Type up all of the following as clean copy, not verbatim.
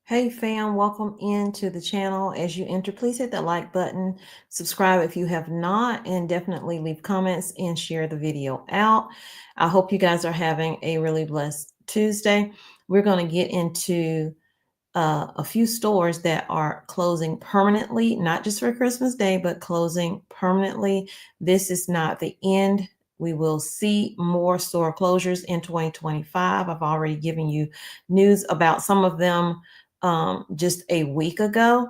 Hey fam, welcome into the channel. As you enter, please hit that like button, subscribe if you have not, and definitely leave comments and share the video out. I hope you guys are having a really blessed Tuesday. We're going to get into a few stores that are closing permanently, not just for Christmas Day, but closing permanently. This is not the end. We will see more store closures in 2025. I've already given you news about some of them just a week ago,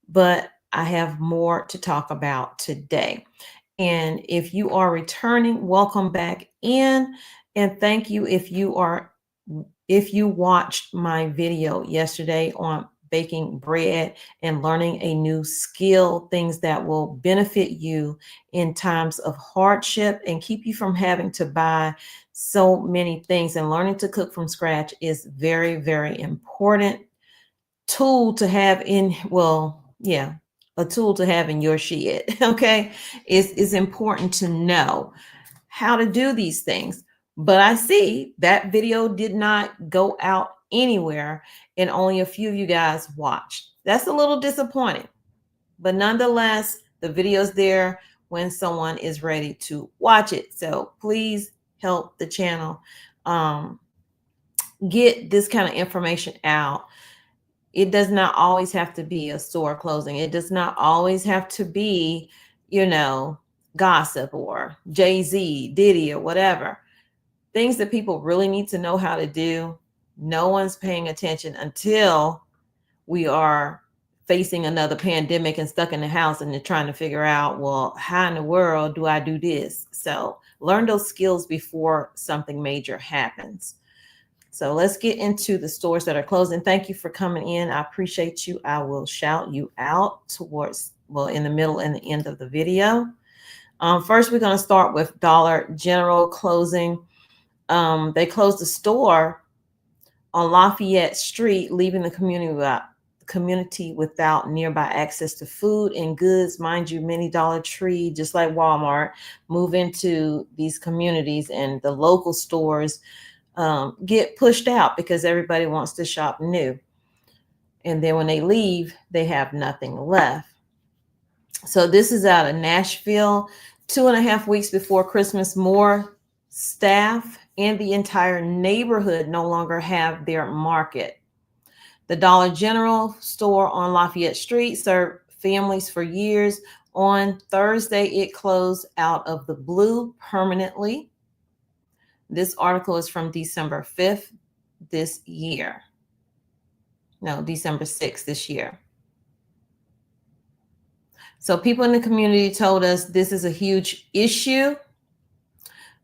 but I have more to talk about today. And if you are returning, welcome back in. And thank you if you watched my video yesterday on baking bread and learning a new skill, things that will benefit you in times of hardship and keep you from having to buy so many things. And learning to cook from scratch is very, very important tool to have in, well, yeah, a tool to have in your shed. Okay. It's important to know how to do these things. But I see that video did not go out anywhere and only a few of you guys watched. That's a little disappointing. But nonetheless, the video's there when someone is ready to watch it. So please help the channel get this kind of information out. It does not always have to be a store closing. It does not always have to be, gossip or Jay-Z, Diddy, or whatever. Things that people really need to know how to do. No one's paying attention until we are facing another pandemic and stuck in the house and they're trying to figure out, well, how in the world do I do this? So learn those skills before something major happens. So let's get into the stores that are closing. Thank you for coming in. I appreciate you. I will shout you out towards, well, in the middle and the end of the video. First, we're going to start with Dollar General closing. They closed the store on Lafayette Street, leaving the community without nearby access to food and goods. Mind you, many Dollar Tree, just like Walmart, move into these communities, and the local stores get pushed out because everybody wants to shop new. And then when they leave, they have nothing left. So this is out of Nashville. 2.5 weeks before Christmas, more staff and the entire neighborhood no longer have their market. The Dollar General store on Lafayette Street served families for years. On Thursday, it closed out of the blue permanently. This article is from December 5th this year. No, December 6th this year. So people in the community told us this is a huge issue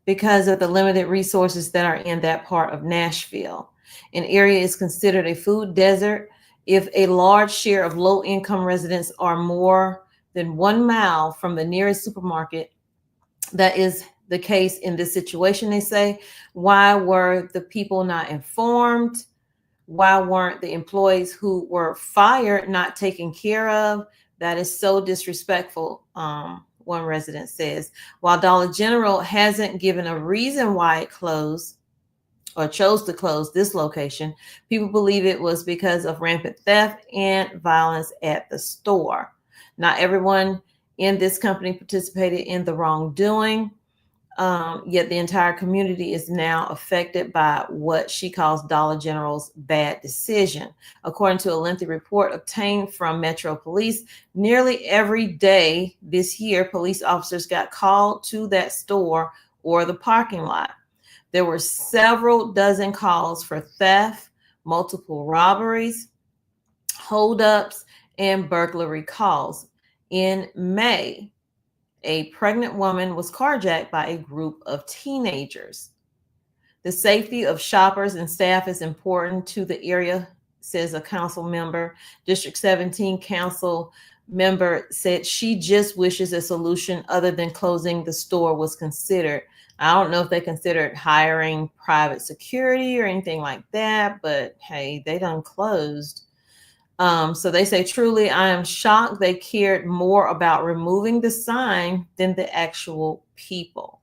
because of the limited resources that are in that part of Nashville. An area is considered a food desert if a large share of low-income residents are more than 1 mile from the nearest supermarket. That is the case in this situation, they say. Why were the people not informed? Why weren't the employees who were fired not taken care of? That is so disrespectful, one resident says. While Dollar General hasn't given a reason why it closed or chose to close this location, people believe it was because of rampant theft and violence at the store. Not everyone in this company participated in the wrongdoing. Yet the entire community is now affected by what she calls Dollar General's bad decision. According to a lengthy report obtained from Metro Police, nearly every day this year, police officers got called to that store or the parking lot. There were several dozen calls for theft, multiple robberies, holdups, and burglary calls. In May, a pregnant woman was carjacked by a group of teenagers. The safety of shoppers and staff is important to the area, says a council member. District 17 council member said she just wishes a solution other than closing the store was considered. I don't know if they considered hiring private security or anything like that, but hey, they done closed. So they say, truly, I am shocked they cared more about removing the sign than the actual people.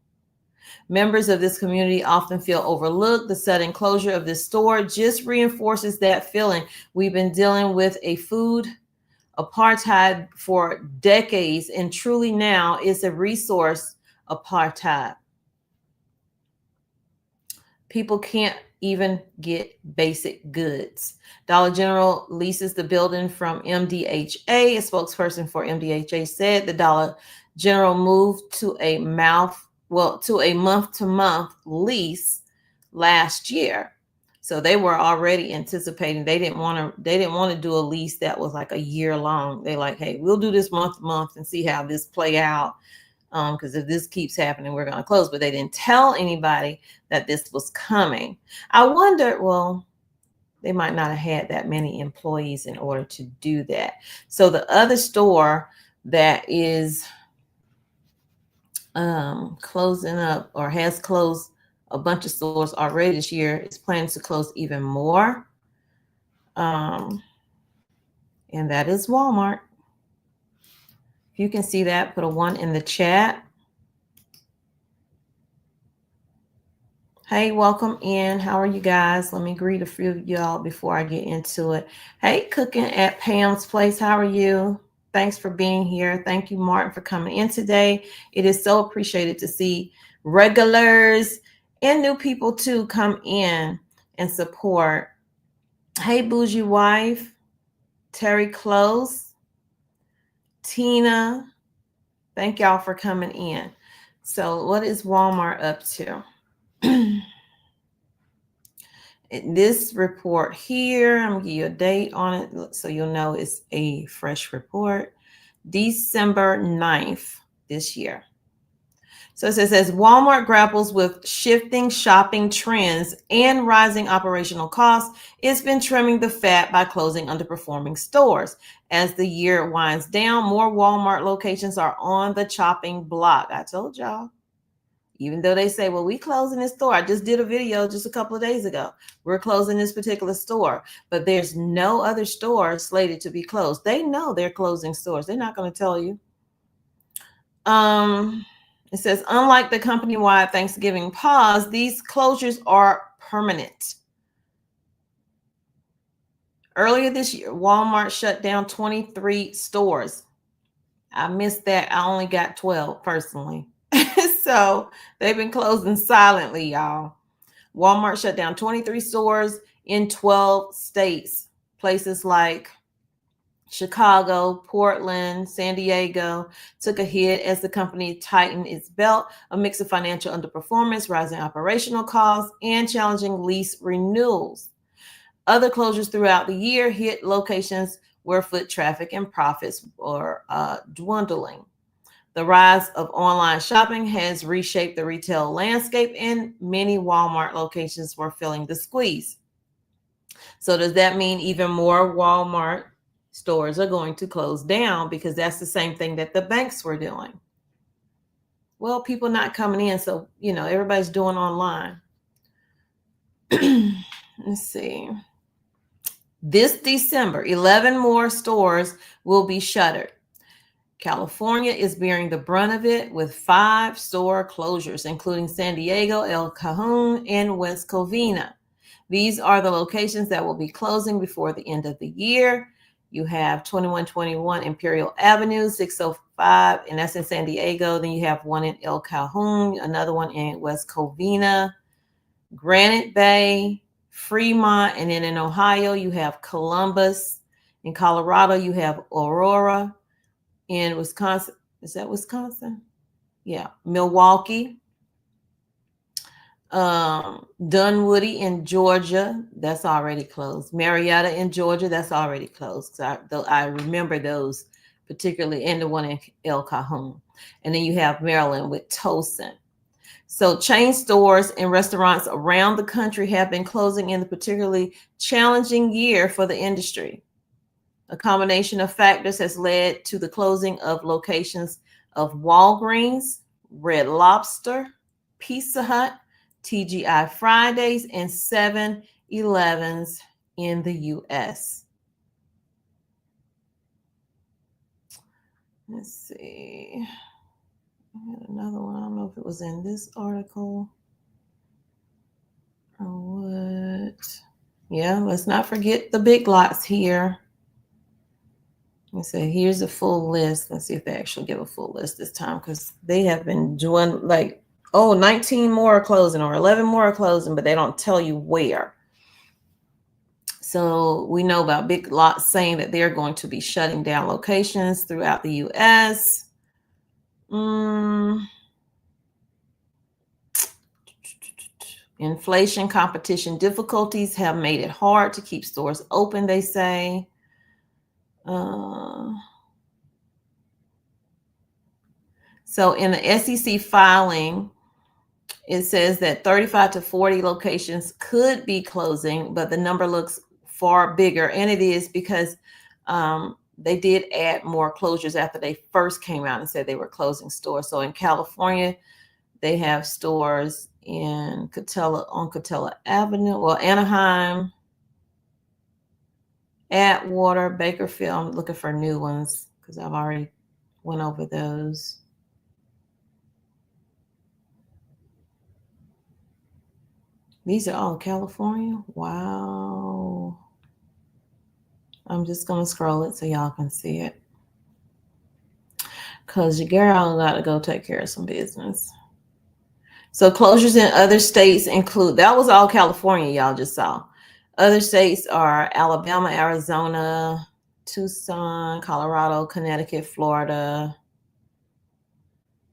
Members of this community often feel overlooked. The sudden closure of this store just reinforces that feeling. We've been dealing with a food apartheid for decades, and truly now it's a resource apartheid. People can't even get basic goods. Dollar General leases the building from MDHA. A spokesperson for MDHA said the Dollar General moved to a month-to-month lease last year. So they were already anticipating. They didn't want to do a lease that was like a year long. They like, hey, we'll do this month to month and see how this play out. Because if this keeps happening, we're going to close. But they didn't tell anybody that this was coming. I wonder, well, they might not have had that many employees in order to do that. So the other store that is closing up or has closed a bunch of stores already this year is planning to close even more. And that is Walmart. If you can see that, put a 1 in the chat. Hey, welcome in. How are you guys? Let me greet a few of y'all before I get into it. Hey, Cooking at Pam's Place. How are you? Thanks for being here. Thank you, Martin, for coming in today. It is so appreciated to see regulars and new people too come in and support. Hey, Bougie Wife, Terry Close, Tina. Thank y'all for coming in. So what is Walmart up to? This report here, I'm gonna give you a date on it so you'll know it's a fresh report. December 9th this year. So it says, as Walmart grapples with shifting shopping trends and rising operational costs, it's been trimming the fat by closing underperforming stores. As the year winds down, more Walmart locations are on the chopping block. I told y'all. Even though they say, well, we closing this store. I just did a video just a couple of days ago. We're closing this particular store, but there's no other store slated to be closed. They know they're closing stores. They're not going to tell you. It says, unlike the company-wide Thanksgiving pause, these closures are permanent. Earlier this year, Walmart shut down 23 stores. I missed that. I only got 12 personally. So they've been closing silently, y'all. Walmart shut down 23 stores in 12 states. Places like Chicago, Portland, San Diego took a hit as the company tightened its belt, a mix of financial underperformance, rising operational costs, and challenging lease renewals. Other closures throughout the year hit locations where foot traffic and profits were dwindling. The rise of online shopping has reshaped the retail landscape, and many Walmart locations were feeling the squeeze. So does that mean even more Walmart stores are going to close down? Because that's the same thing that the banks were doing. Well, people not coming in, so, everybody's doing online. Let's see. This December, 11 more stores will be shuttered. California is bearing the brunt of it with 5 store closures, including San Diego, El Cajon, and West Covina. These are the locations that will be closing before the end of the year. You have 2121 Imperial Avenue, 605, and that's in San Diego. Then you have one in El Cajon, another one in West Covina, Granite Bay, Fremont, and then in Ohio, you have Columbus. In Colorado, you have Aurora. In Wisconsin, is that Wisconsin? Yeah, Milwaukee, Dunwoody in Georgia, that's already closed. Marietta in Georgia, that's already closed. So I remember those particularly, and the one in El Cajon. And then you have Maryland with Towson. So chain stores and restaurants around the country have been closing in the particularly challenging year for the industry. A combination of factors has led to the closing of locations of Walgreens, Red Lobster, Pizza Hut, TGI Fridays, and 7-Elevens in the U.S. Let's see. I had another one. I don't know if it it was in this article or what. Yeah, let's not forget the Big Lots here. Let's say here's a full list. Let's see if they actually give a full list this time, because they have been doing like, oh, 19 more are closing or 11 more are closing, but they don't tell you where. So we know about Big Lots saying that they're going to be shutting down locations throughout the U.S. Inflation, competition, difficulties have made it hard to keep stores open, they say. So in the SEC filing, it says that 35 to 40 locations could be closing, but the number looks far bigger. And it is because they did add more closures after they first came out and said they were closing stores. So in California, they have stores in Catella Avenue, well, Anaheim, Atwater, Bakerfield. I'm looking for new ones because I've already went over those. These are all California. Wow. I'm just going to scroll it so y'all can see it, because your girl got to go take care of some business. So closures in other states include, that was all California y'all just saw. Other states are Alabama, Arizona, Tucson, Colorado, Connecticut, Florida,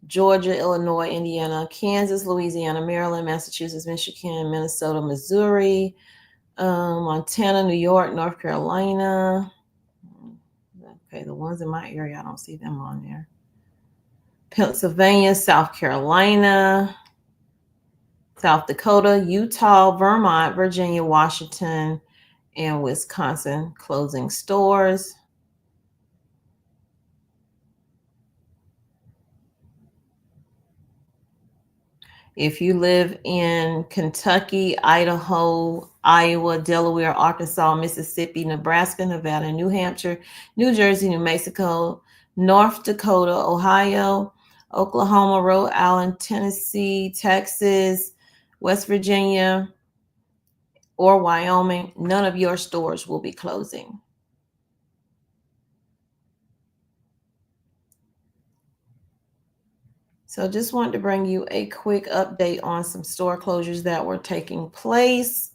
Georgia, Illinois, Indiana, Kansas, Louisiana, Maryland, Massachusetts, Michigan, Minnesota, Missouri, Montana, New York, North Carolina. Okay, the ones in my area, I don't see them on there. Pennsylvania, South Carolina, South Dakota, Utah, Vermont, Virginia, Washington, and Wisconsin closing stores. If you live in Kentucky, Idaho, Iowa, Delaware, Arkansas, Mississippi, Nebraska, Nevada, New Hampshire, New Jersey, New Mexico, North Dakota, Ohio, Oklahoma, Rhode Island, Tennessee, Texas, West Virginia, or Wyoming, none of your stores will be closing. So just wanted to bring you a quick update on some store closures that were taking place.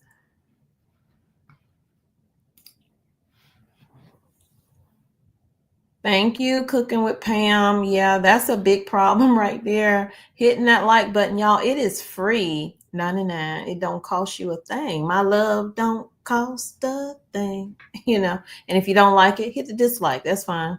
Thank you, Cooking with Pam. Yeah, that's a big problem right there. Hitting that like button, y'all. It is free, $99. It don't cost you a thing. My love don't cost a thing, you know. And if you don't like it, hit the dislike. That's fine.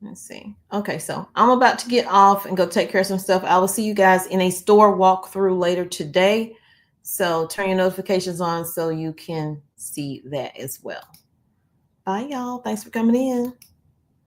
Let's see. Okay, so I'm about to get off and go take care of some stuff. I will see you guys in a store walkthrough later today. So turn your notifications on so you can see that as well. Bye, y'all. Thanks for coming in.